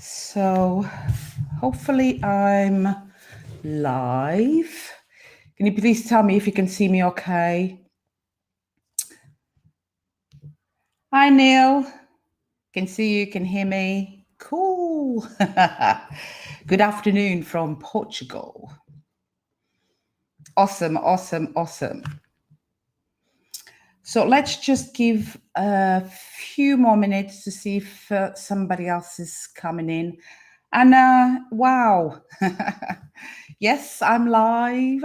So hopefully I'm live. Can you please tell me if you can see me okay? Hi, Neil. Can see you, can hear me. Cool. Good afternoon from Portugal. Awesome, awesome, awesome. So let's just give a few more minutes to see if somebody else is coming in. Anna, wow. Yes, I'm live.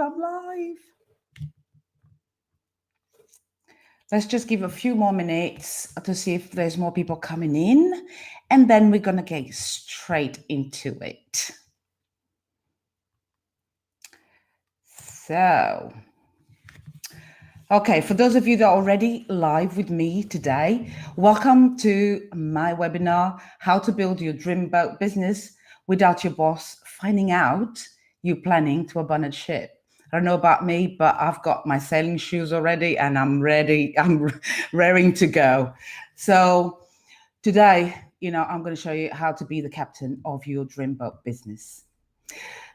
Let's just give a few more minutes to see if there's more people coming in, and then we're going to get straight into it. So, okay, for those of you that are already live with me today, welcome to my webinar, How to Build Your Dreamboat Business Without Your Boss Finding Out You're Planning to Abandon Ship. I don't know about me, but I've got my sailing shoes already and I'm ready. I'm raring to go. So today, I'm going to show you how to be the captain of your dreamboat business.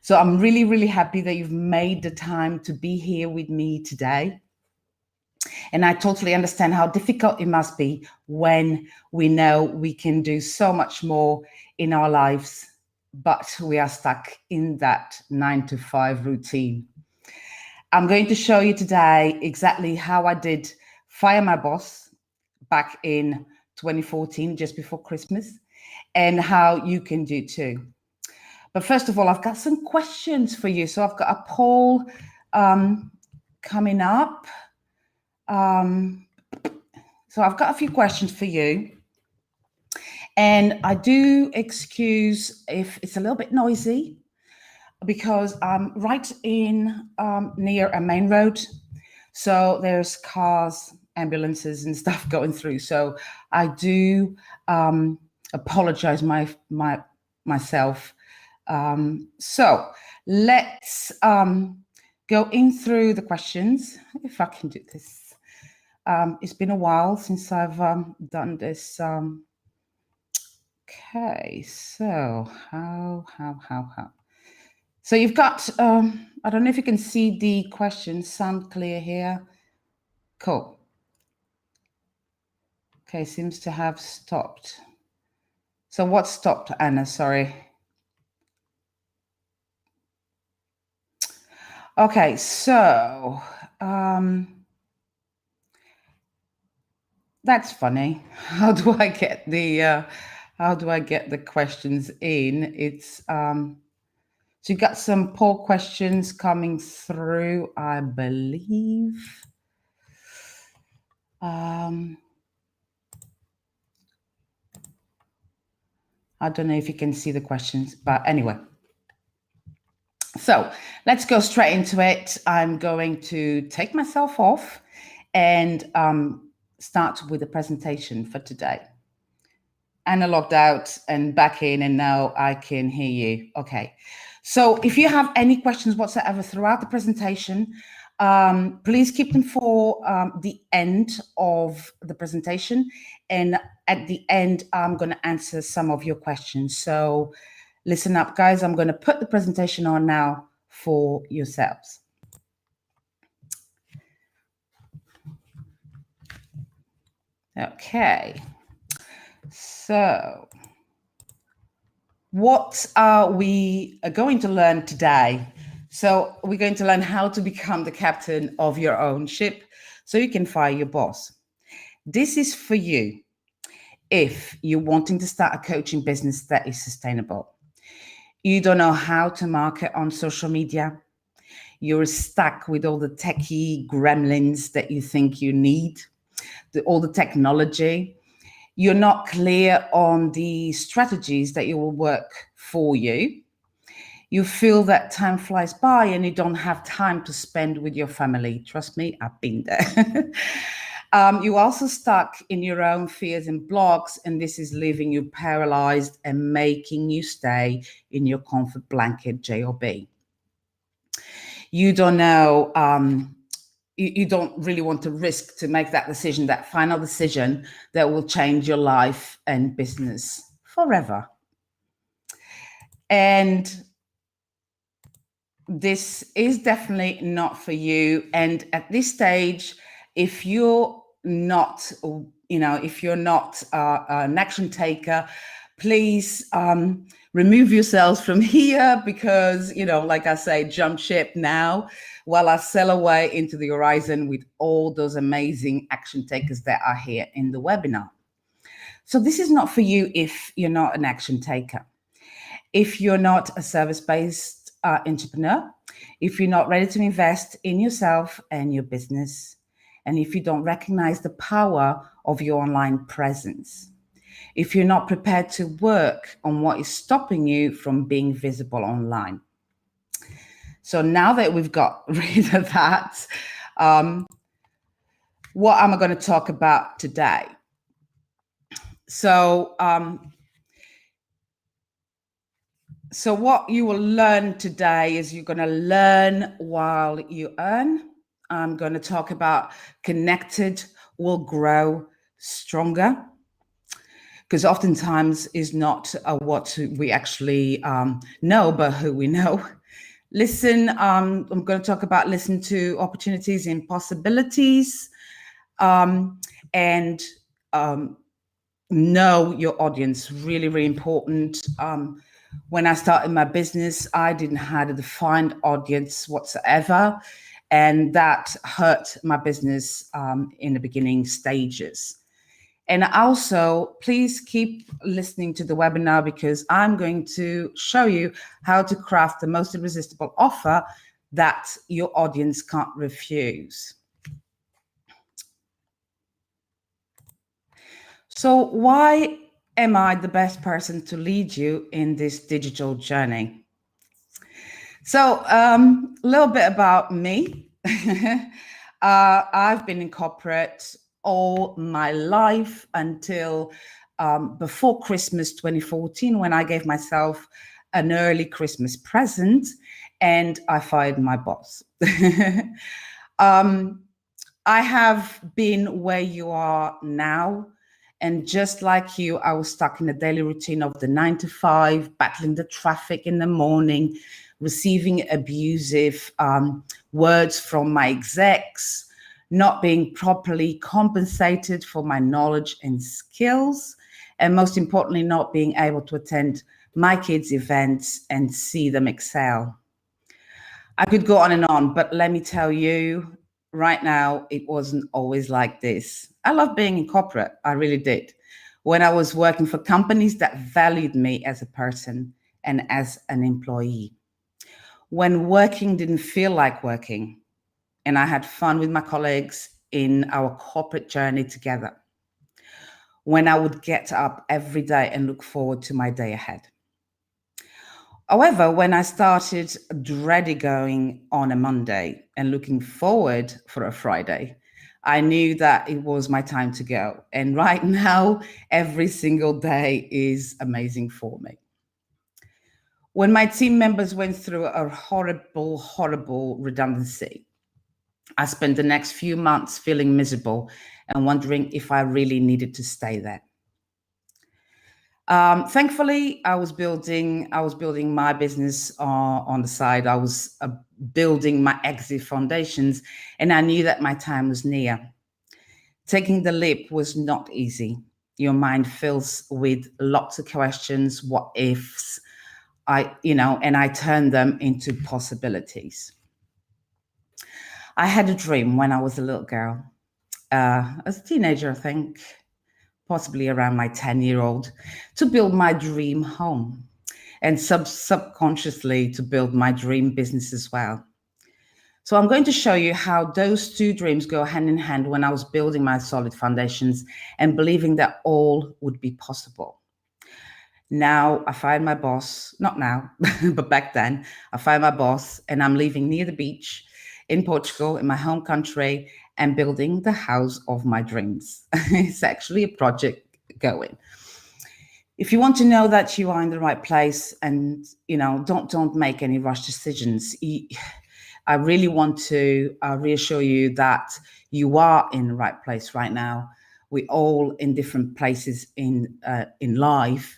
So I'm really, really happy that you've made the time to be here with me today. And I totally understand how difficult it must be when we know we can do so much more in our lives, but we are stuck in that 9-to-5 routine. I'm going to show you today exactly how I did fire my boss back in 2014, just before Christmas, and how you can do too. But first of all, I've got some questions for you. So I've got a poll coming up. So I've got a few questions for you. And I do excuse if it's a little bit noisy, because I'm right in near a main road. So there's cars, ambulances and stuff going through. So I do apologize myself. So let's go in through the questions, if I can do this. It's been a while since I've done this. Okay, so how? So you've got, I don't know if you can see the questions, sound clear here? Cool. Okay, seems to have stopped. So what stopped, Anna? Sorry. Okay, so that's funny. How do I get the questions in? It's so you got some poll questions coming through, I believe. I don't know if you can see the questions, but anyway. So let's go straight into it. I'm going to take myself off and start with the presentation for today. Anna logged out and back in, and now I can hear you. Okay. So if you have any questions whatsoever throughout the presentation, please keep them for the end of the presentation. And at the end, I'm going to answer some of your questions. So listen up, guys. I'm going to put the presentation on now for yourselves. Okay. So what are we going to learn today? So we're going to learn how to become the captain of your own ship so you can fire your boss. This is for you if you're wanting to start a coaching business that is sustainable. You don't know how to market on social media. You're stuck with all the techie gremlins that you think you need, all the technology. You're not clear on the strategies that will work for you. You feel that time flies by and you don't have time to spend with your family. Trust me, I've been there. You're also stuck in your own fears and blocks, and this is leaving you paralyzed and making you stay in your comfort blanket, job. You don't know, you don't really want to risk to make that decision, that final decision that will change your life and business forever. And this is definitely not for you. And at this stage, if you're not, if you're not an action taker, please remove yourselves from here, because, like I say, jump ship now while I sail away into the horizon with all those amazing action takers that are here in the webinar. So this is not for you if you're not an action taker. If you're not a service-based entrepreneur, if you're not ready to invest in yourself and your business, and if you don't recognize the power of your online presence, if you're not prepared to work on what is stopping you from being visible online. So now that we've got rid of that, what am I going to talk about today? So what you will learn today is you're going to learn while you earn. I'm going to talk about connected will grow stronger, because oftentimes is not what we actually know, but who we know. Listen, I'm going to talk about listen to opportunities and possibilities, and know your audience. Really, really important. When I started my business, I didn't have a defined audience whatsoever, and that hurt my business in the beginning stages. And also, please keep listening to the webinar, because I'm going to show you how to craft the most irresistible offer that your audience can't refuse. So why am I the best person to lead you in this digital journey? So a little bit about me. I've been in corporate all my life until before Christmas 2014, when I gave myself an early Christmas present and I fired my boss. I have been where you are now. And just like you, I was stuck in the daily routine of the 9 to 5, battling the traffic in the morning, receiving abusive words from my execs, not being properly compensated for my knowledge and skills, and most importantly, not being able to attend my kids' events and see them excel. I could go on and on, but let me tell you, right now, it wasn't always like this. I love being in corporate. I really did. When I was working for companies that valued me as a person and as an employee. When working didn't feel like working, and I had fun with my colleagues in our corporate journey together. When I would get up every day and look forward to my day ahead. However, when I started dreading going on a Monday and looking forward for a Friday, I knew that it was my time to go. And right now, every single day is amazing for me. When my team members went through a horrible, horrible redundancy, I spent the next few months feeling miserable and wondering if I really needed to stay there. Thankfully, I was building my business on the side. I was building my exit foundations, and I knew that my time was near. Taking the leap was not easy. Your mind fills with lots of questions, what ifs, and I turned them into possibilities. I had a dream when I was a little girl, as a teenager, I think, possibly around my 10-year-old, to build my dream home, and subconsciously to build my dream business as well. So I'm going to show you how those two dreams go hand in hand when I was building my solid foundations and believing that all would be possible. Now I fired my boss, not now, but back then, I fired my boss and I'm living near the beach in Portugal, in my home country, and building the house of my dreams. It's actually a project going. If you want to know that you are in the right place, and don't make any rush decisions. I really want to reassure you that you are in the right place right now. We're all in different places in life,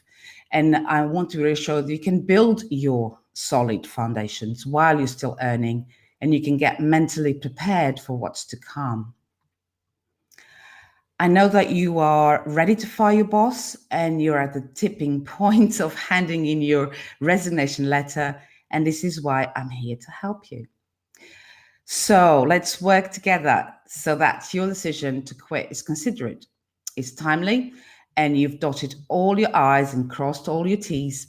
And I want to really show that you can build your solid foundations while you're still earning, and you can get mentally prepared for what's to come. I know that you are ready to fire your boss and you're at the tipping point of handing in your resignation letter, and this is why I'm here to help you. So let's work together so that your decision to quit is considerate, is timely, and you've dotted all your I's and crossed all your T's.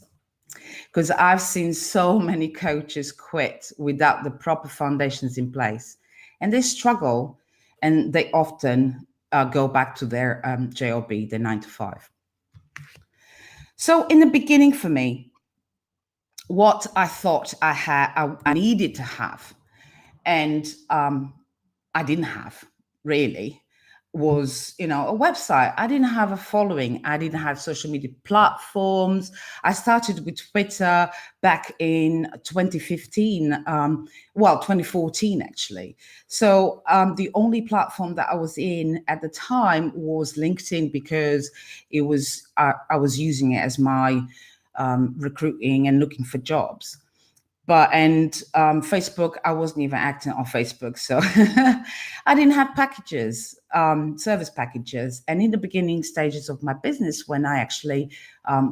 Because I've seen so many coaches quit without the proper foundations in place, and they struggle, and they often go back to their job, their 9 to 5. So in the beginning for me, what I thought I needed to have, and I didn't have really, was, a website. I didn't have a following. I didn't have social media platforms. I started with Twitter back in 2015, 2014 actually. So the only platform that I was in at the time was LinkedIn, because it was I was using it as my recruiting and looking for jobs. Facebook, I wasn't even acting on Facebook. So I didn't have packages, service packages. And in the beginning stages of my business, when I actually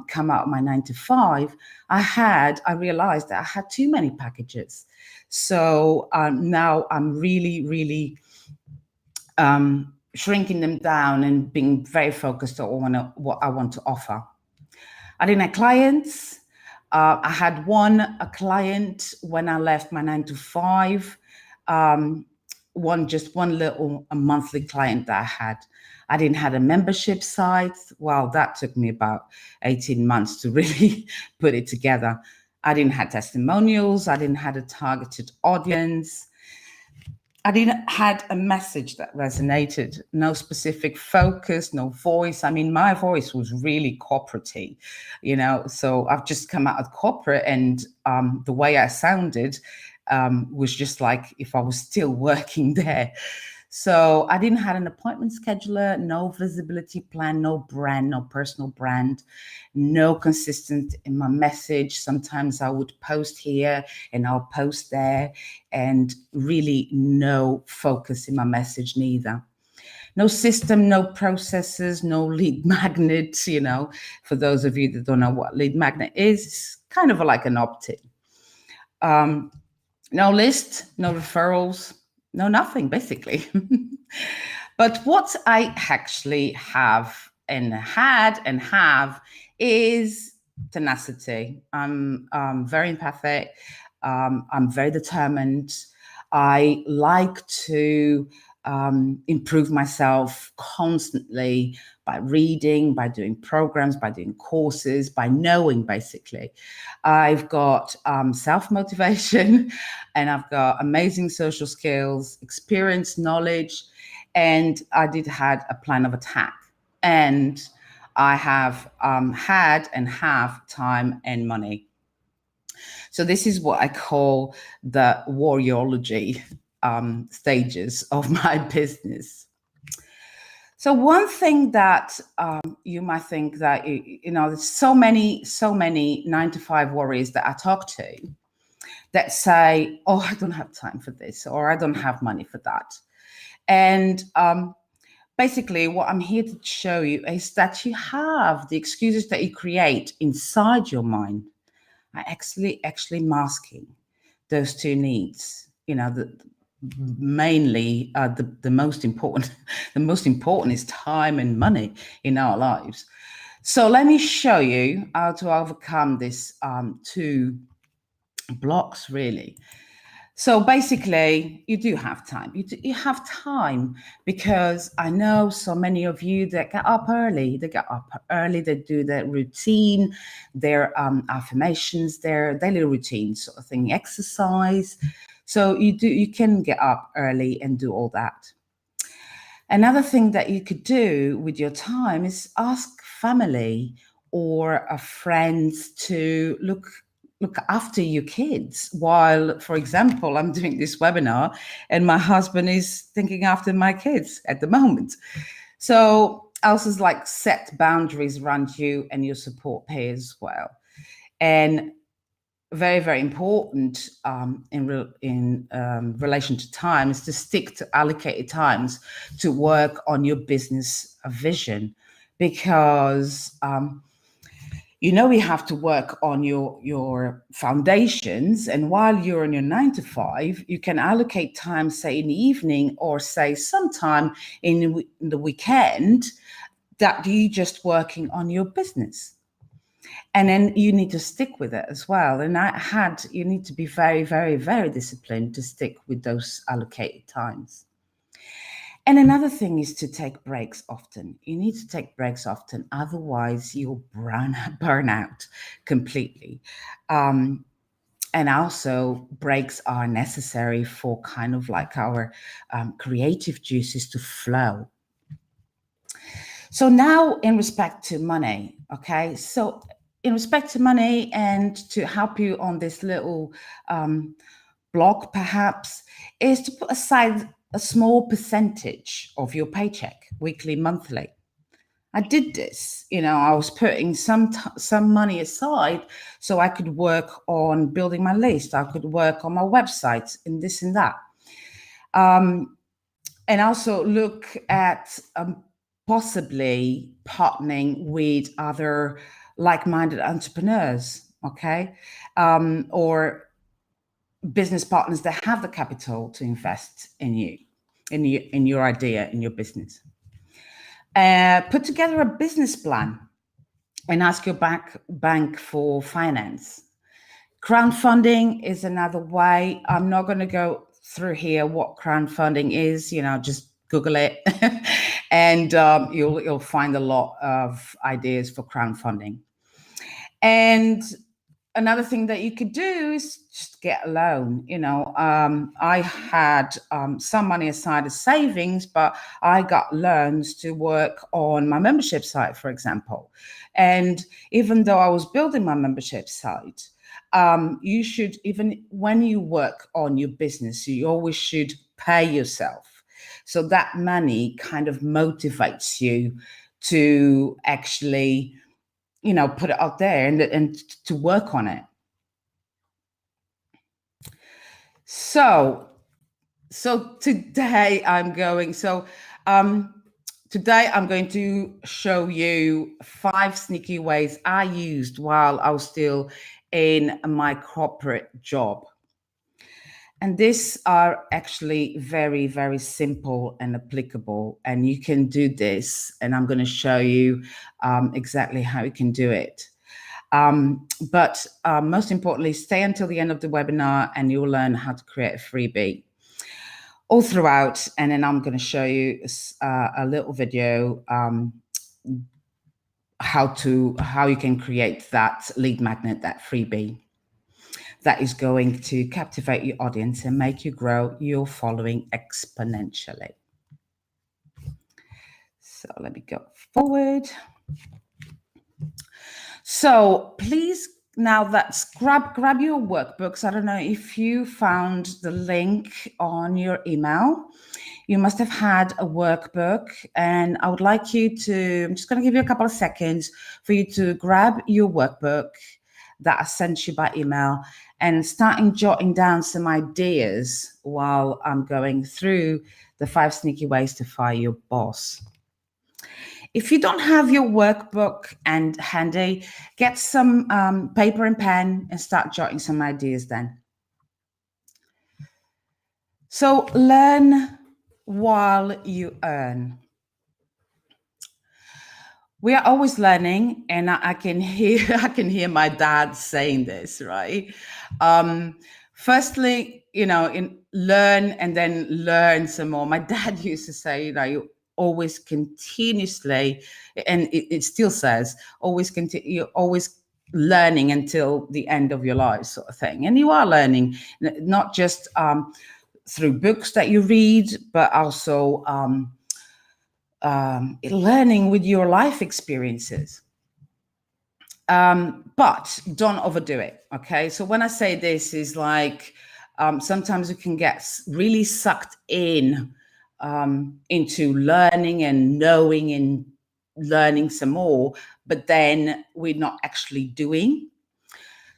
come out of my 9 to 5, I realized that I had too many packages. So now I'm really, really shrinking them down and being very focused on what I want to offer. I didn't have clients. I had a client when I left my 9 to 5, one little monthly client that I had. I didn't have a membership site. Well, that took me about 18 months to really put it together. I didn't have testimonials. I didn't have a targeted audience. I didn't had a message that resonated, no specific focus, no voice. I mean, my voice was really corporate-y, so I've just come out of corporate, and the way I sounded was just like if I was still working there. So I didn't have an appointment scheduler, no visibility plan, no brand, no personal brand, no consistent in my message. Sometimes I would post here and I'll post there, and really no focus in my message neither. No system, no processes, no lead magnets, For those of you that don't know what lead magnet is, it's kind of like an opt-in. No list, no referrals, no nothing, basically. But what I actually have and have is tenacity. I'm very empathic. I'm very determined. I like to improve myself constantly by reading, by doing programs, by doing courses, by knowing, basically. I've got self-motivation, and I've got amazing social skills, experience, knowledge, and I did had a plan of attack. And I have had and have time and money. So this is what I call the warriorology stages of my business. So one thing that you might think that, there's so many 9 to 5 warriors that I talk to that say, oh, I don't have time for this, or I don't have money for that. And basically what I'm here to show you is that you have the excuses that you create inside your mind are actually masking those two needs. Mainly the most important is time and money in our lives. So let me show you how to overcome this two blocks, really. So basically, you do have time. You have time, because I know so many of you that get up early. They get up early. They do their routine, their affirmations, their daily routine sort of thing, exercise. So you can get up early and do all that. Another thing that you could do with your time is ask family or friends to look after your kids while, for example, I'm doing this webinar and my husband is thinking after my kids at the moment. So also like set boundaries around you and your support peers as well. And very, very important in relation to time is to stick to allocated times to work on your business vision, because we have to work on your foundations. And while you're in your 9 to 5, you can allocate time, say in the evening or say sometime in the weekend, that you just working on your business. And then you need to stick with it as well. And you need to be very, very, very disciplined to stick with those allocated times. And another thing is to take breaks often. You need to take breaks often, otherwise you'll burn out completely. And also breaks are necessary for kind of like our creative juices to flow. So now in respect to money, okay? So in respect to money, and to help you on this little block perhaps, is to put aside a small percentage of your paycheck, weekly, monthly. I did this, I was putting some money aside so I could work on building my list. I could work on my website and this and that. And also look at possibly partnering with other like-minded entrepreneurs, okay? Or business partners that have the capital to invest in you, in your idea, in your business. Put together a business plan and ask your bank for finance. Crowdfunding is another way. I'm not going to go through here what crowdfunding is, just Google it and you'll find a lot of ideas for crowdfunding. And another thing that you could do is just get a loan. I had some money aside as savings, but I got loans to work on my membership site, for example. And even though I was building my membership site, you should, even when you work on your business, you always should pay yourself. So that money kind of motivates you to actually, put it out there and to work on it. So today I'm going to show you 5 sneaky ways I used while I was still in my corporate job. And these are actually very, very simple and applicable, and you can do this, and I'm going to show you exactly how you can do it. But most importantly, stay until the end of the webinar and you'll learn how to create a freebie all throughout. And then I'm going to show you a little video how you can create that lead magnet, that freebie, that is going to captivate your audience and make you grow your following exponentially. So let me go forward. So please, now let's grab your workbooks. I don't know if you found the link on your email. You must have had a workbook, and I would like you to, I'm just going to give you a couple of seconds for you to grab your workbook that I sent you by email and starting jotting down some ideas while I'm going through the 5 sneaky ways to fire your boss. If you don't have your workbook and handy, get some paper and pen and start jotting some ideas then. So learn while you earn. We are always learning, and I can hear my dad saying this, right? Firstly, learn and then learn some more. My dad used to say, you always continuously, and it still says, you're always learning until the end of your life, sort of thing. And you are learning, not just through books that you read, but also learning with your life experiences. But don't overdo it, okay? So when I say this is like, sometimes you can get really sucked in into learning and knowing and learning some more, but then we're not actually doing.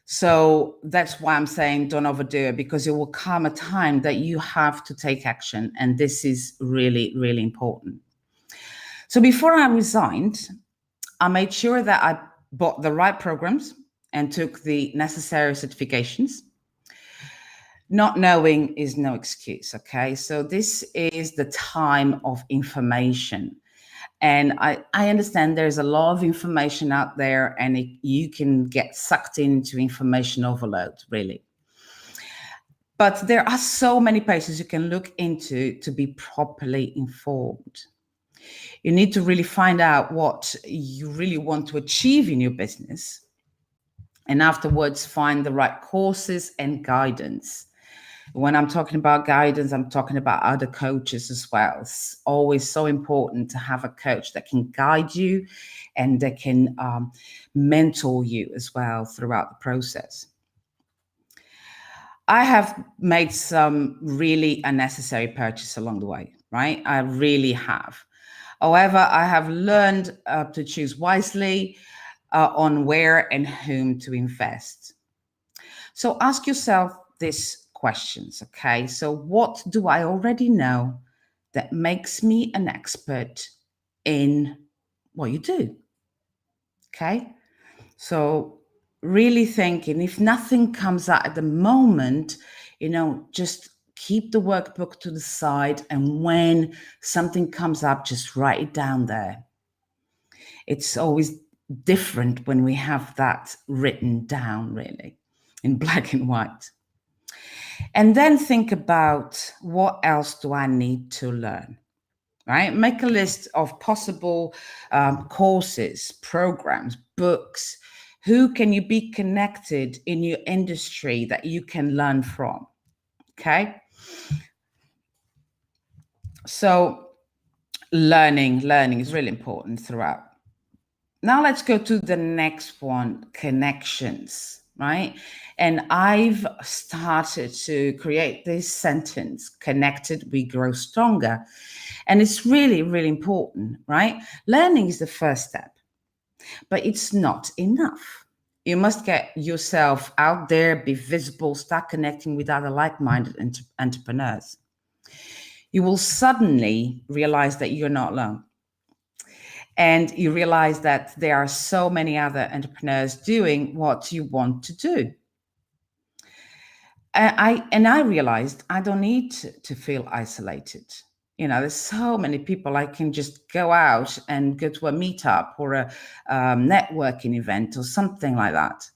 So that's why I'm saying don't overdo it, because it will come a time that you have to take action. And this is really, really important. So before I resigned, I made sure that I bought the right programs and took the necessary certifications. Not knowing is no excuse, okay? So this is the time of information. And I understand there's a lot of information out there, and you can get sucked into information overload, really. But there are so many places you can look into to be properly informed. You need to really find out what you really want to achieve in your business, and afterwards find the right courses and guidance. When I'm talking about guidance, I'm talking about other coaches as well. It's always so important to have a coach that can guide you and that can mentor you as well throughout the process. I have made some really unnecessary purchases along the way, right? I really have. However, I have learned to choose wisely on where and whom to invest. So ask yourself these questions, okay? So what do I already know that makes me an expert in what you do? Okay? So really thinking, if nothing comes out at the moment, just keep the workbook to the side, and when something comes up, just write it down there. It's always different when we have that written down, really, in black and white. And then think about, what else do I need to learn, right? Make a list of possible courses, programs, books. Who can you be connected in your industry that you can learn from, okay? So learning is really important throughout. Now let's go to the next one, connections, right? And I've started to create this sentence, connected, we grow stronger. And it's really, really important, right? Learning is the first step, but it's not enough. You must get yourself out there, be visible, start connecting with other like-minded entrepreneurs. You will suddenly realize that you're not alone. And you realize that there are so many other entrepreneurs doing what you want to do. I realized I don't need to feel isolated. There's so many people. I can just go out and go to a meetup or a networking event or something like that.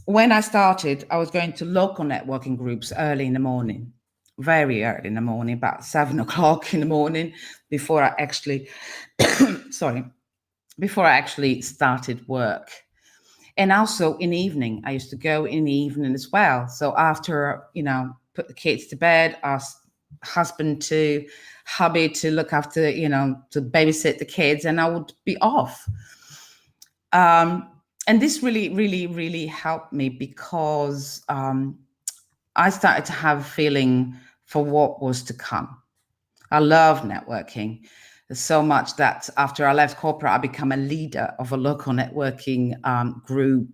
When I started, I was going to local networking groups early in the morning, very early in the morning, about 7 o'clock in the morning, before I actually, before I actually started work. And also in the evening, I used to go in the evening as well. So after, put the kids to bed, ask husband to, hubby to look after, to babysit the kids, and I would be off. And this really, really, really helped me, because I started to have a feeling for what was to come. I love networking so much that after I left corporate, I became a leader of a local networking group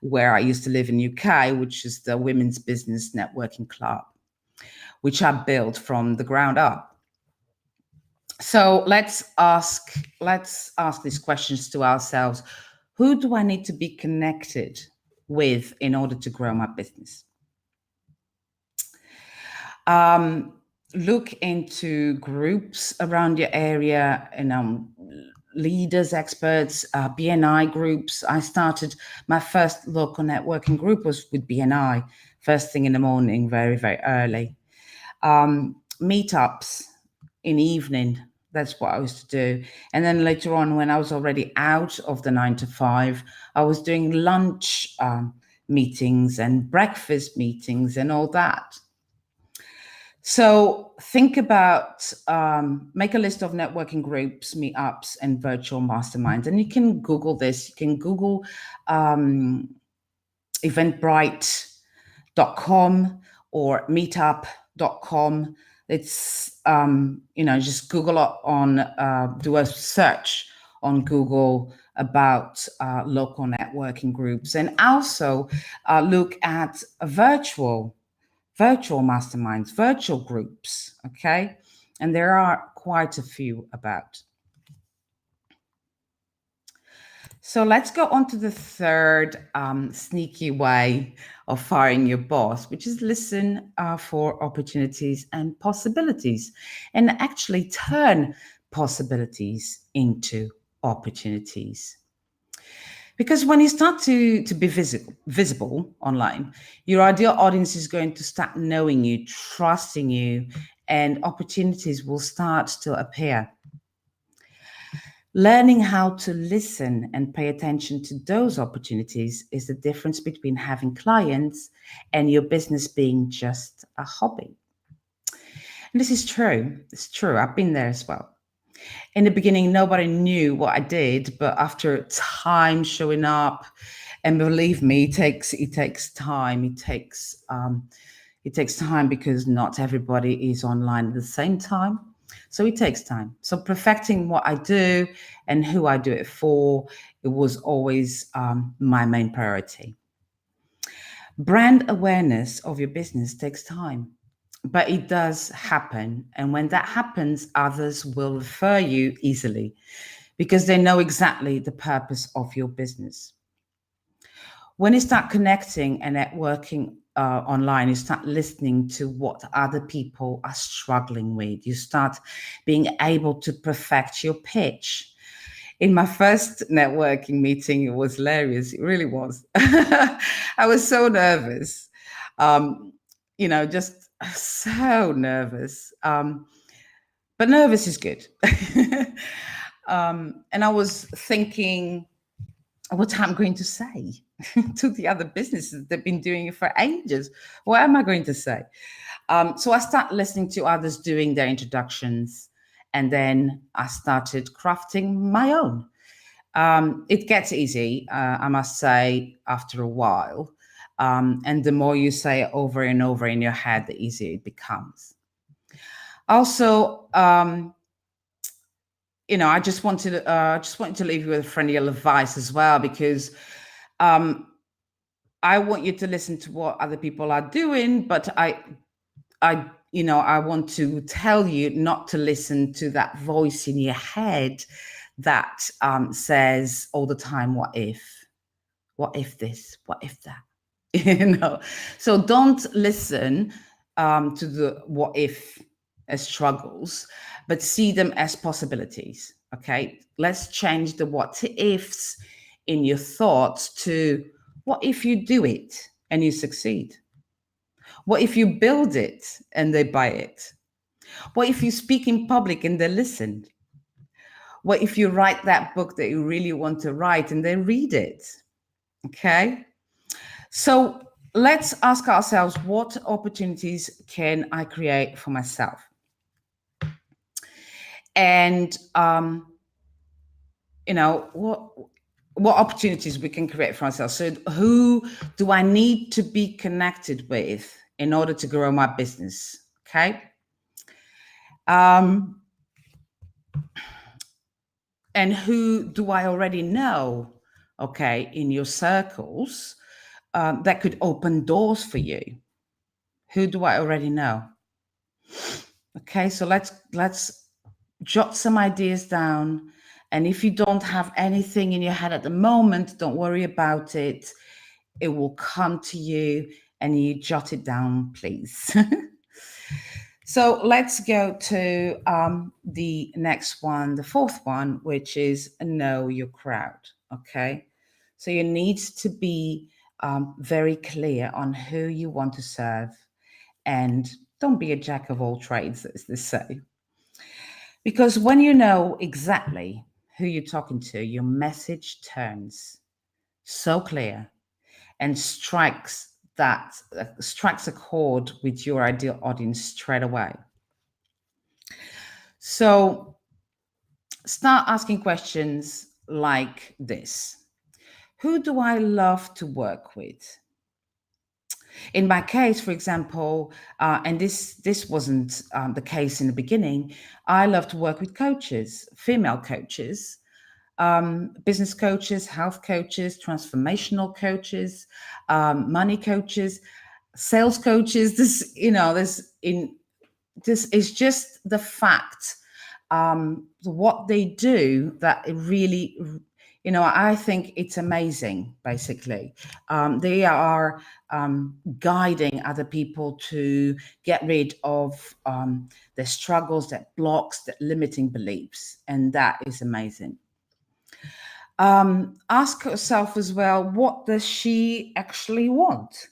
where I used to live in UK, which is the Women's Business Networking Club, which I built from the ground up. So let's ask these questions to ourselves. Who do I need to be connected with in order to grow my business? Look into groups around your area, leaders, experts, BNI groups. I started my first local networking group was with BNI, first thing in the morning, very, very early. Meetups in the evening, that's what I used to do. And then later on, when I was already out of the 9 to 5, I was doing lunch meetings and breakfast meetings and all that. So think about, make a list of networking groups, meetups, and virtual masterminds. And you can Google this. You can Google eventbrite.com or meetup.com. It's, just Google do a search on Google about local networking groups, and also look at virtual masterminds, virtual groups, okay? And there are quite a few about. So let's go on to the third sneaky way of firing your boss, which is listen for opportunities and possibilities, and actually turn possibilities into opportunities. Because when you start to be visible online, your ideal audience is going to start knowing you, trusting you, and opportunities will start to appear. Learning how to listen and pay attention to those opportunities is the difference between having clients and your business being just a hobby. And this is true. It's true. I've been there as well. In the beginning, nobody knew what I did, but after time showing up, and believe me, it takes time. It takes time because not everybody is online at the same time. So it takes time. So perfecting what I do and who I do it for, it was always my main priority. Brand awareness of your business takes time, but it does happen. And when that happens, others will refer you easily because they know exactly the purpose of your business. When you start connecting and networking online, you start listening to what other people are struggling with. You start being able to perfect your pitch. In my first networking meeting, it was hilarious. It really was. I was so nervous, just so nervous. But nervous is good. And I was thinking, what I'm going to say to the other businesses that have been doing it for ages. What am I going to say? So I started listening to others doing their introductions, and then I started crafting my own. It gets easy, I must say, after a while. And the more you say it over and over in your head, the easier it becomes. Also, I just wanted to leave you with a friendly advice as well, because I want you to listen to what other people are doing, but I want to tell you not to listen to that voice in your head that says all the time, what if this, what if that, So don't listen to the what if as struggles, but see them as possibilities. Okay, let's change the what ifs in your thoughts to what if you do it and you succeed? What if you build it and they buy it? What if you speak in public and they listen? What if you write that book that you really want to write and they read it? Okay, so let's ask ourselves, what opportunities can I create for myself? And what opportunities we can create for ourselves. So who do I need to be connected with in order to grow my business? Okay. And who do I already know, okay, in your circles that could open doors for you? Who do I already know? Okay, so let's jot some ideas down. And if you don't have anything in your head at the moment, don't worry about it. It will come to you, and you jot it down, please. So let's go to the next one, the fourth one, which is know your crowd. Okay, so you need to be very clear on who you want to serve, and don't be a jack of all trades, as they say. Because when you know exactly who you're talking to, your message turns so clear and strikes a chord with your ideal audience straight away. So start asking questions like this. Who do I love to work with? In my case, for example, and this wasn't the case in the beginning, I love to work with coaches, female coaches, business coaches, health coaches, transformational coaches, money coaches, sales coaches. This is just the fact, what they do, that it really, I think it's amazing. Basically, they are guiding other people to get rid of their struggles, their blocks, their limiting beliefs, and that is amazing. Ask yourself as well, what does she actually want?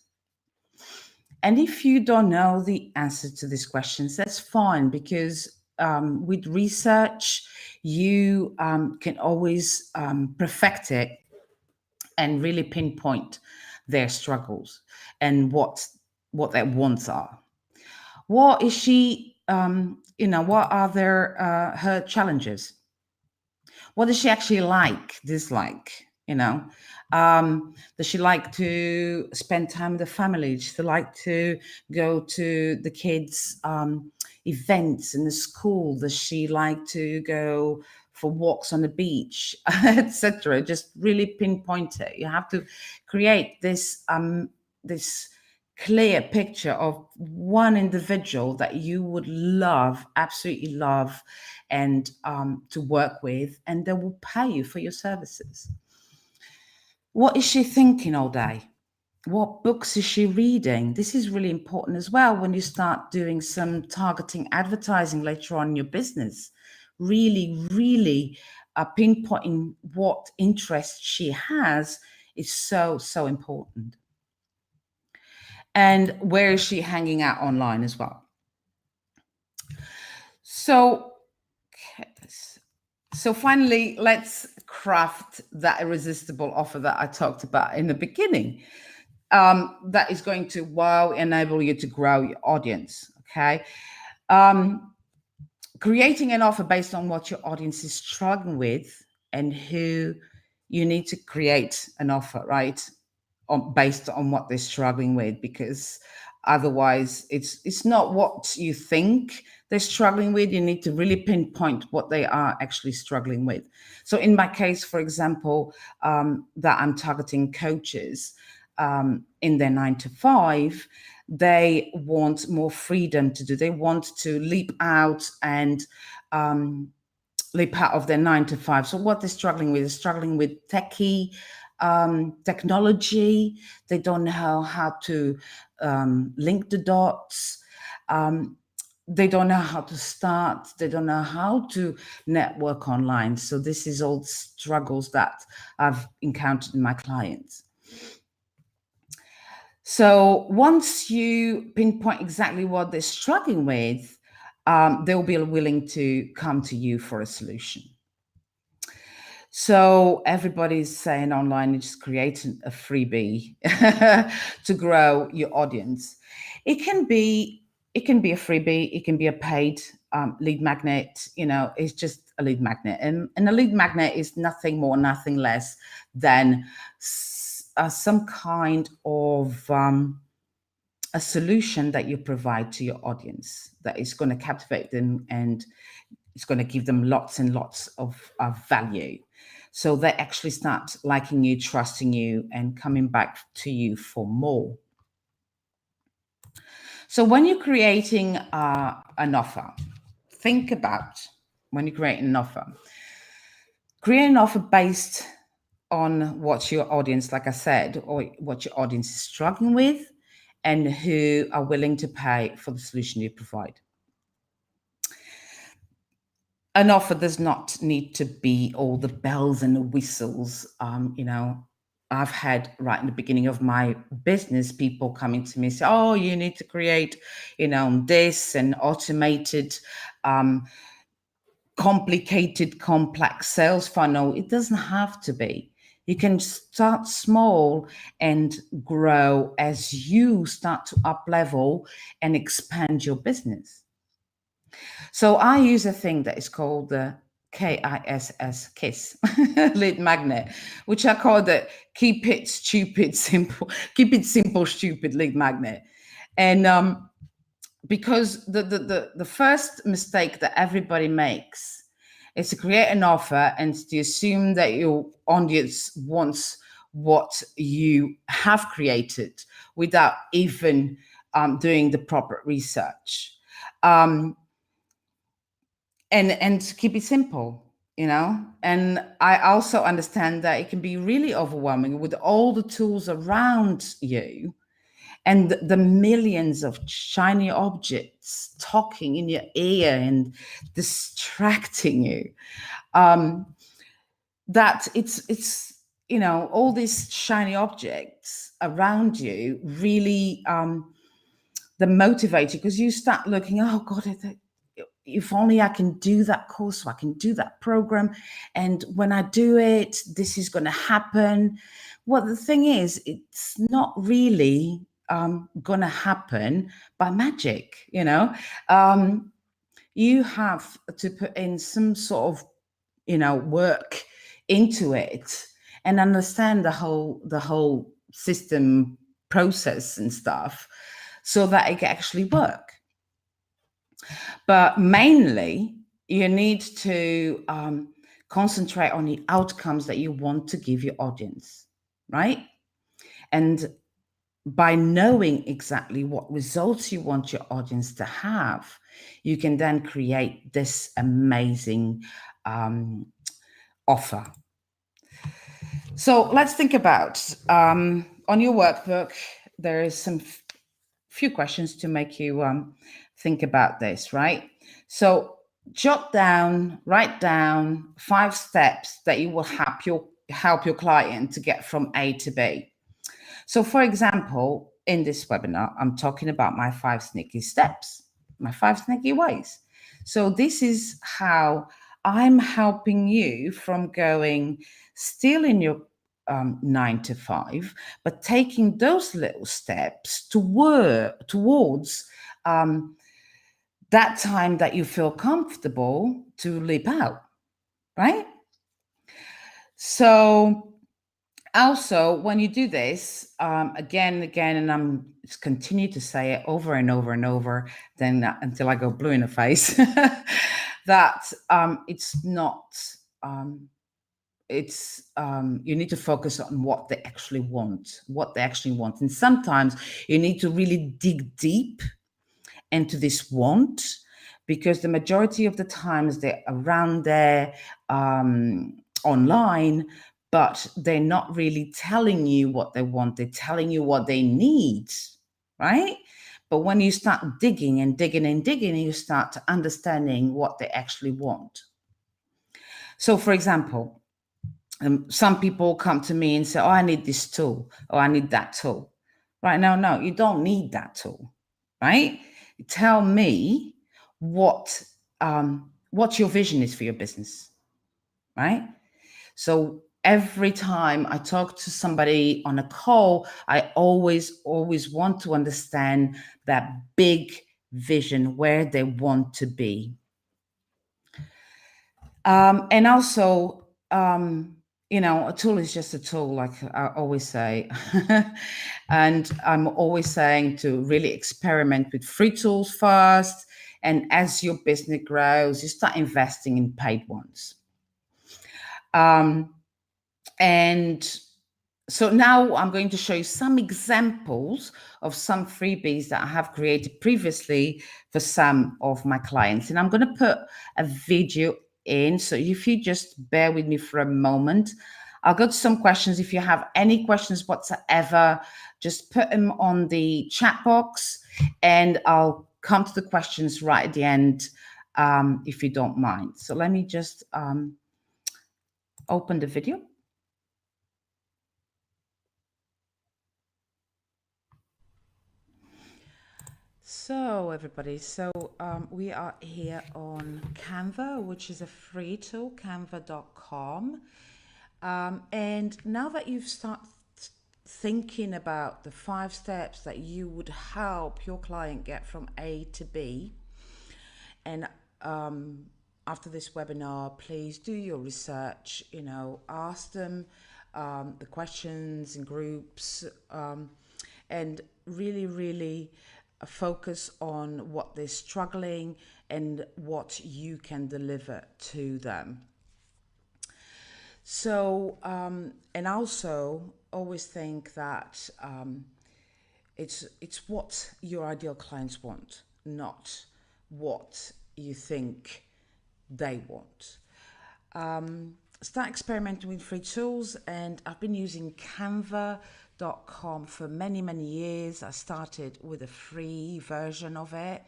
And if you don't know the answer to these questions, that's fine, because with research, you can always perfect it and really pinpoint their struggles and what their wants are. What is she, what are her challenges? What does she actually dislike? Does she like to spend time with the family? Does she like to go to the kids' events in the school? Does she like to go for walks on the beach, etc.? Just really pinpoint it. You have to create this clear picture of one individual that you would absolutely love, and to work with, and they will pay you for your services. What is she thinking all day? What books is she reading? This is really important as well when you start doing some targeting advertising later on in your business. Really, really pinpointing what interest she has is so, so important. And where is she hanging out online as well? So finally, let's craft that irresistible offer that I talked about in the beginning. That is going to enable you to grow your audience. Okay. Creating an offer based on what your audience is struggling with, and who you need to create an offer, right? Based on what they're struggling with, because otherwise it's not what you think they're struggling with. You need to really pinpoint what they are actually struggling with. So in my case, for example, that I'm targeting coaches in their 9 to 5, they want more freedom to do. They want to leap out and leap out of their 9 to 5. So what they're struggling with is struggling with techie technology. They don't know how to link the dots. They don't know how to start. They don't know how to network online. So this is all struggles that I've encountered in my clients. So once you pinpoint exactly what they're struggling with, they'll be willing to come to you for a solution. So everybody's saying online, you just create a freebie to grow your audience. It can be a freebie. It can be a paid lead magnet. It's just a lead magnet, and a lead magnet is nothing more, nothing less than some kind of a solution that you provide to your audience that is going to captivate them, and it's going to give them lots and lots of value. So they actually start liking you, trusting you, and coming back to you for more. So when you're creating an offer, think about when you're creating an offer. Create an offer based on what your audience, like I said, or what your audience is struggling with, and who are willing to pay for the solution you provide. An offer does not need to be all the bells and the whistles. I've had right in the beginning of my business, people coming to me and say, oh, you need to create, this and automated, complicated, complex sales funnel. It doesn't have to be. You can start small and grow as you start to up level and expand your business. So I use a thing that is called the KISS, KISS, lead magnet, which I call the keep it stupid, simple, keep it simple, stupid lead magnet. And because the first mistake that everybody makes is to create an offer and to assume that your audience wants what you have created without even doing the proper research. And to keep it simple, you know. And I also understand that it can be really overwhelming with all the tools around you and the millions of shiny objects talking in your ear and distracting you. That it's you know, all these shiny objects around you really they motivate you, because you start looking, oh God, if only I can do that course, so I can do that program, and when I do it, this is going to happen. Well, the thing is, it's not really going to happen by magic, you know. You have to put in some sort of, you know, work into it and understand the whole system process and stuff, so that it can actually work. But mainly, you need to concentrate on the outcomes that you want to give your audience, right? And by knowing exactly what results you want your audience to have, you can then create this amazing offer. So let's think about, on your workbook, there is some few questions to make you think about this, right? So write down 5 steps that you will help your client to get from A to B. So for example, in this webinar, I'm talking about my 5 sneaky steps, my 5 sneaky ways. So this is how I'm helping you from going still in your 9 to 5, but taking those little steps towards that time that you feel comfortable to leap out, right? So also, when you do this, again and again, and I'm just continue to say it over and over and over, then until I go blue in the face, that it's not, you need to focus on what they actually want, And sometimes you need to really dig deep into this want, because the majority of the times they're around there online, but they're not really telling you what they want. They're telling you what they need, right? But when you start digging and digging and digging, you start understanding what they actually want. So for example, some people come to me and say, oh, I need this tool, or I need that tool. Right? No, you don't need that tool, right? Tell me what your vision is for your business, right? So every time I talk to somebody on a call, I always want to understand that big vision, where they want to be. And also, you know, a tool is just a tool, like I always say. And I'm always saying to really experiment with free tools first. And as your business grows, you start investing in paid ones. And so now I'm going to show you some examples of some freebies that I have created previously for some of my clients. And I'm going to put a video in. So if you just bear with me for a moment, I'll go to some questions. If you have any questions whatsoever, just put them on the chat box and I'll come to the questions right at the end, if you don't mind. So let me just open the video. So everybody, we are here on Canva, which is a free tool, canva.com. And now that you've started thinking about the 5 steps that you would help your client get from A to B, and after this webinar, please do your research, ask them the questions in groups, and really, really focus on what they're struggling and what you can deliver to them. So, and also always think that it's what your ideal clients want, not what you think they want. Start experimenting with free tools, and I've been using Canva.com for many, many years. I started with a free version of it.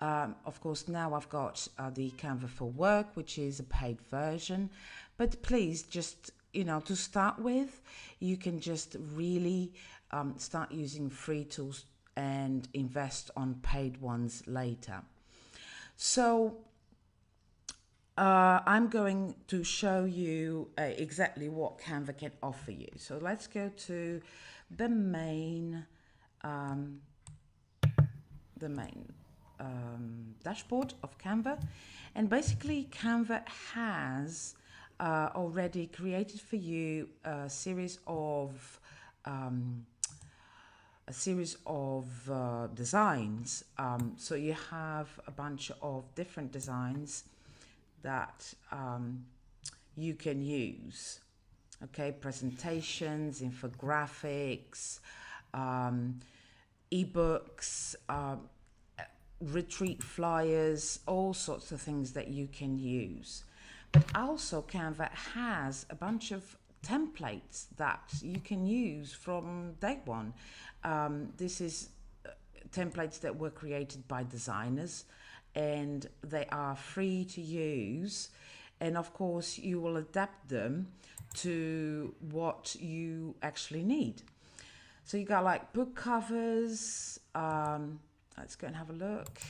Of course, now I've got the Canva for Work, which is a paid version. But please, just to start with, you can just really start using free tools and invest on paid ones later. So I'm going to show you exactly what Canva can offer you. So let's go to the main dashboard of Canva, and basically Canva has already created for you a series of designs. So you have a bunch of different designs that you can use. Okay, presentations, infographics, ebooks, retreat flyers, all sorts of things that you can use. But also Canva has a bunch of templates that you can use from day one. This is templates that were created by designers, and they are free to use. And of course, you will adapt them to what you actually need. So you got like book covers. Let's go and have a look.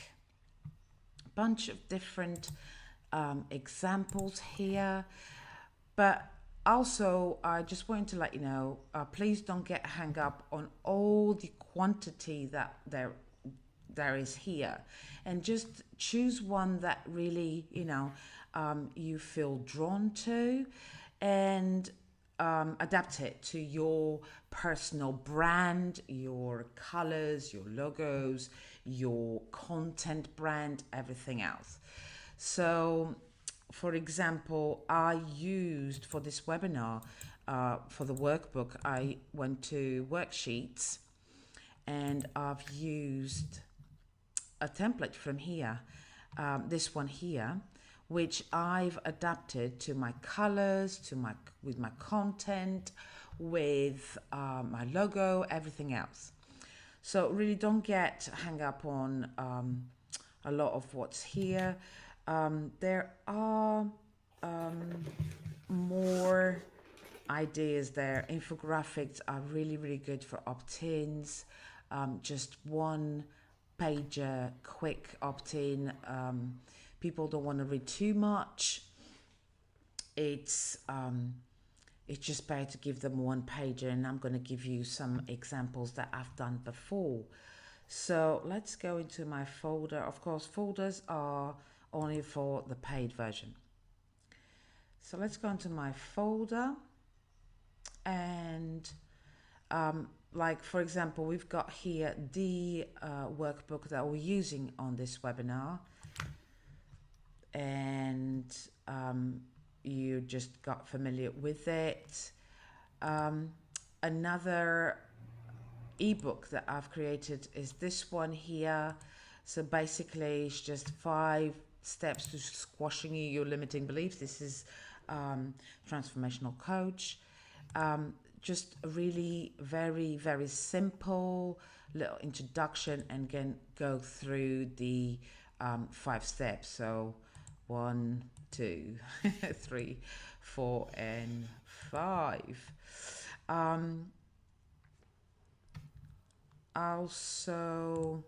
A bunch of different examples here. But also, I just wanted to let you know, please don't get hung up on all the quantity that there is here, and just choose one that really you feel drawn to, and adapt it to your personal brand, your colors, your logos, your content brand, everything else. So for example, I used for this webinar, for the workbook, I went to worksheets, and I've used a template from here, this one here, which I've adapted to my colors, with my content, with my logo, everything else. So really don't get hung up on a lot of what's here. There are more ideas there. Infographics are really, really good for opt-ins. Just one pager, quick opt-in. People don't want to read too much. It's just better to give them one pager, and I'm going to give you some examples that I've done before. So let's go into my folder. Of course, folders are only for the paid version. So let's go into my folder, and like for example, we've got here the workbook that we're using on this webinar, and you just got familiar with it. Another ebook that I've created is this one here. So basically it's just 5 steps to squashing your limiting beliefs. This is transformational coach. Just a really very, very simple little introduction, and again go through the 5 steps. So 1, 2, 3, 4, and 5. Also,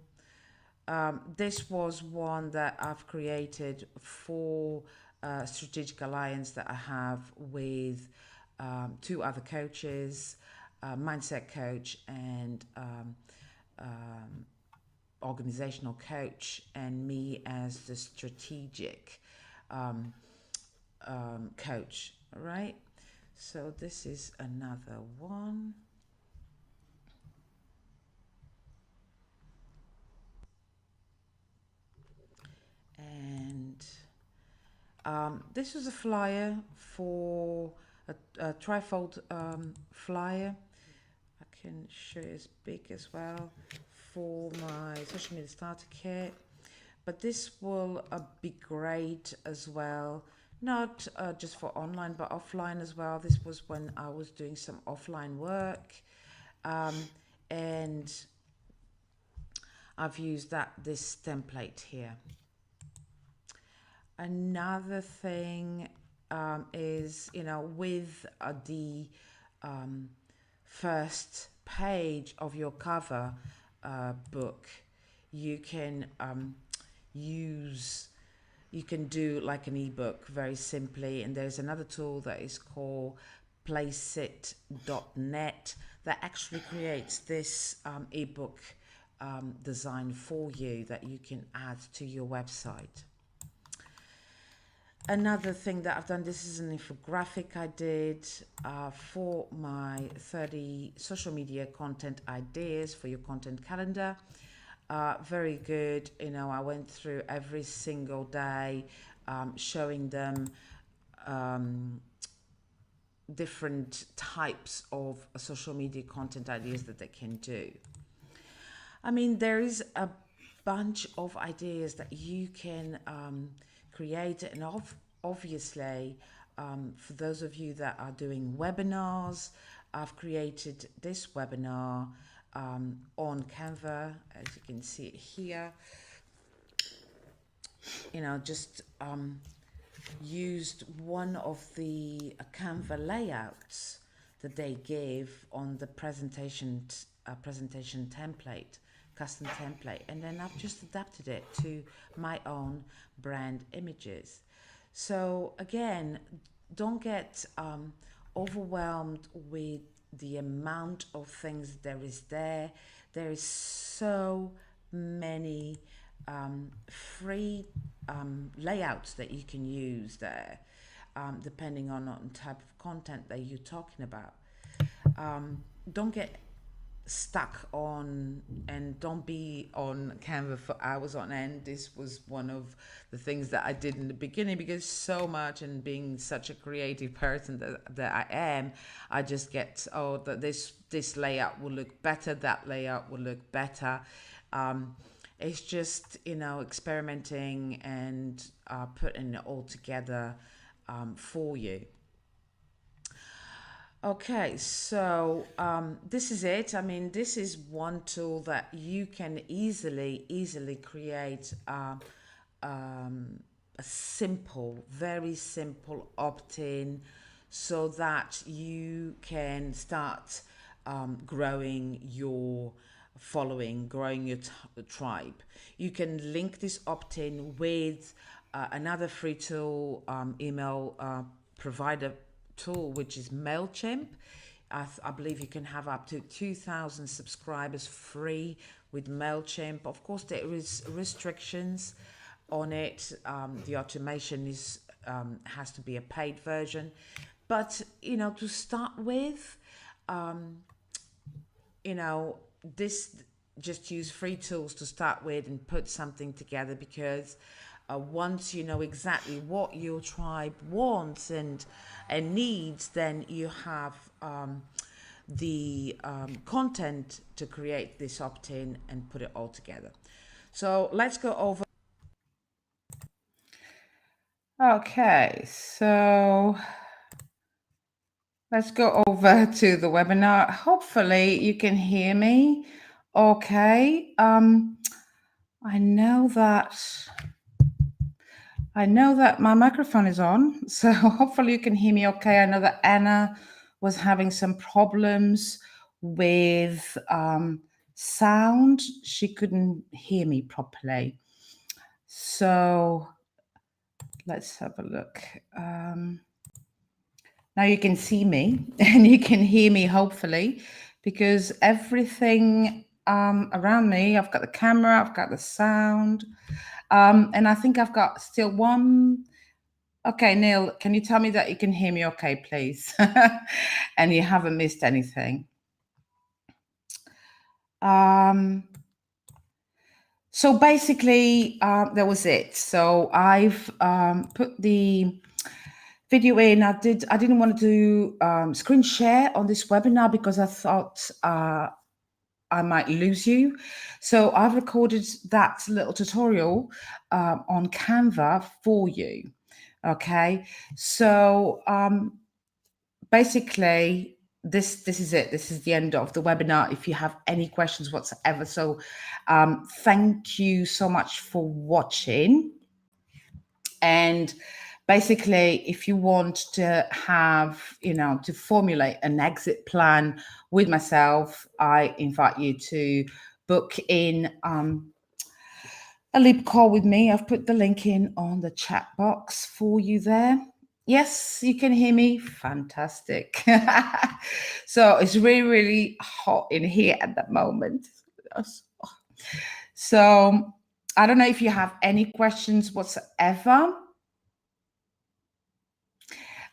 this was one that I've created for a strategic alliance that I have with 2 other coaches, mindset coach and organizational coach, and me as the strategic coach. All right. So this is another one. And this was a flyer for a trifold flyer. I can show you as big as well for my social media starter kit. But this will be great as well, not just for online but offline as well. This was when I was doing some offline work, and I've used this template here. Another thing is, with the first page of your cover book, you can use you can do like an ebook very simply, and there's another tool that is called placeit.net that actually creates this ebook design for you that you can add to your website. Another thing that I've done, this is an infographic I did for my 30 social media content ideas for your content calendar. Very good. I went through every single day, showing them different types of social media content ideas that they can do. I mean, there is a bunch of ideas that you can create, and obviously, for those of you that are doing webinars, I've created this webinar on Canva, as you can see it here. Just used one of the Canva layouts that they give on the presentation template, custom template, and then I've just adapted it to my own brand images. So again, don't get overwhelmed with the amount of things there is there. There is so many free layouts that you can use there, depending on the type of content that you're talking about. Don't get stuck on, and don't be on Canva for hours on end. This was one of the things that I did in the beginning, because so much, and being such a creative person that I am, I just get, this layout will look better, that layout will look better. It's just, experimenting and putting it all together for you. Okay, so this is it. I mean, this is one tool that you can easily create a simple, very simple opt-in, so that you can start growing your following, growing your tribe. You can link this opt-in with another free tool, email provider tool, which is MailChimp. I believe you can have up to 2,000 subscribers free with MailChimp. Of course, there is restrictions on it. The automation has to be a paid version. But, to start with, this, just use free tools to start with and put something together, because once you know exactly what your tribe wants and needs, then you have the content to create this opt-in and put it all together. So let's go over. Okay, so let's go over to the webinar. Hopefully you can hear me okay. I know that my microphone is on, so hopefully you can hear me okay. I know that Anna was having some problems with sound. She couldn't hear me properly. So let's have a look. Now you can see me and you can hear me, hopefully, because everything around me, I've got the camera, I've got the sound, and I think I've got still one Okay, Neil, can you tell me that you can hear me okay, please? And you haven't missed anything. So basically, that was it. So I've put the video in. I didn't want to do screen share on this webinar because I thought I might lose you. So I've recorded that little tutorial on Canva for you. Okay, so basically this is it. This is the end of the webinar. If you have any questions whatsoever, so thank you so much for watching. And basically, if you want to have, to formulate an exit plan with myself, I invite you to book in a leap call with me. I've put the link in on the chat box for you there. Yes, you can hear me. Fantastic. So it's really, really hot in here at the moment. So I don't know if you have any questions whatsoever.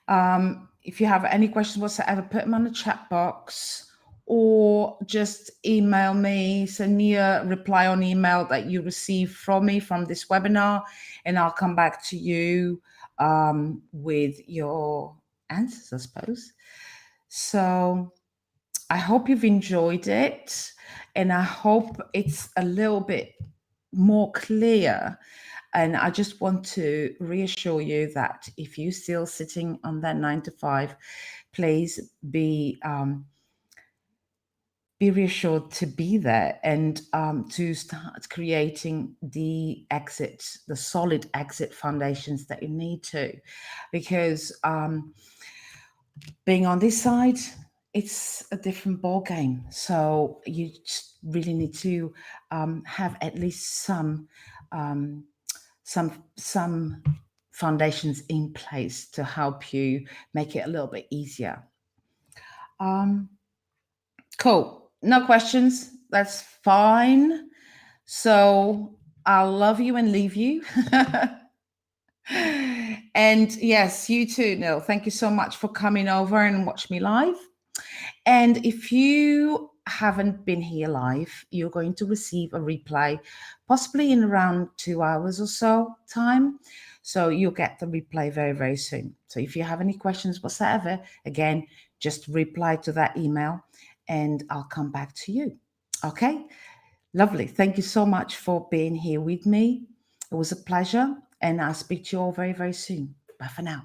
If you have any questions whatsoever, put them on the chat box or just email me, send me a reply on email that you receive from me from this webinar, and I'll come back to you with your answers, I suppose. So I hope you've enjoyed it, and I hope it's a little bit more clear. And I just want to reassure you that if you're still sitting on that 9 to 5, please be reassured to be there and to start creating the solid exit foundations that you need to, because being on this side, it's a different ball game. So you just really need to have at least some foundations in place to help you make it a little bit easier. Cool. No questions. That's fine. So I'll love you and leave you. And yes, you too, Neil. Thank you so much for coming over and watch me live. And if you haven't been here live, you're going to receive a replay, possibly in around 2 hours or so time. So you'll get the replay very, very soon. So if you have any questions whatsoever, again, just reply to that email and I'll come back to you. Okay, lovely. Thank you so much for being here with me. It was a pleasure, and I'll speak to you all very, very soon. Bye for now.